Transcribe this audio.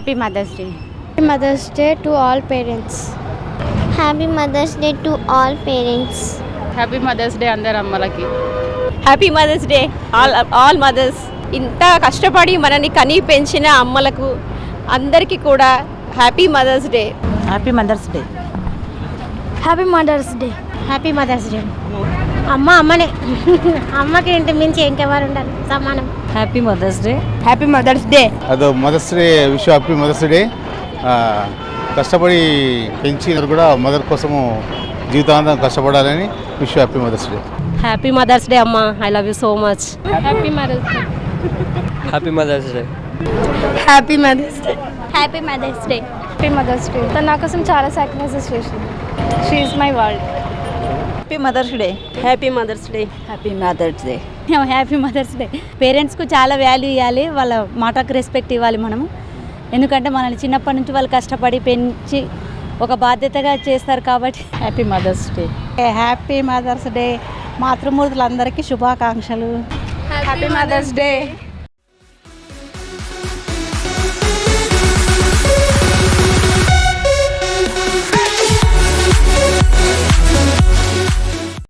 Happy mother's day. Mother's Day to all parents. Happy Mother's Day to all parents. Happy mother's day అందరు అమ్మలకి. Happy mother's day all mothers. ఇంత కష్టపడి మనని కని పెంచిన అమ్మలకు అందరికీ కూడా happy mother's day. Happy mother's day. Happy Mother's Day. Happy Mother's Day. అమ్మ అమ్మనే అమ్మకి ఇంటి మించి ఇంకెవరు ఉండాలి సమానం. Happy mother's day. Happy mother's day. అదో mother's day wish happy mother's day. కష్టపడి పెంచినారు కూడా మదర్ కోసము జీవితాంతం కష్టపడాలని wish happy mother's day. Happy mother's day అమ్మ, I love you so much. Happy mother's day. Happy mother's day. Happy mother's day. Happy Mother's Day. Happy mother's day. తను నా కోసం చాలా సాక్రిఫైసెస్ చేసింది. She is my world. Happy mother's day. Happy mother's day. Happy mother's day. Happy mother's day. పేరెంట్స్కు చాలా value ఇవ్వాలి, వాళ్ళ మాటకు రెస్పెక్ట్ ఇవ్వాలి మనము. ఎందుకంటే మనల్ని చిన్నప్పటి నుంచి వాళ్ళు కష్టపడి పెంచి ఒక బాధ్యతగా చేస్తారు కాబట్టి. Happy mother's day. Happy mother's day. మాతృమూర్తులందరికీ శుభాకాంక్షలు. Happy mother's day.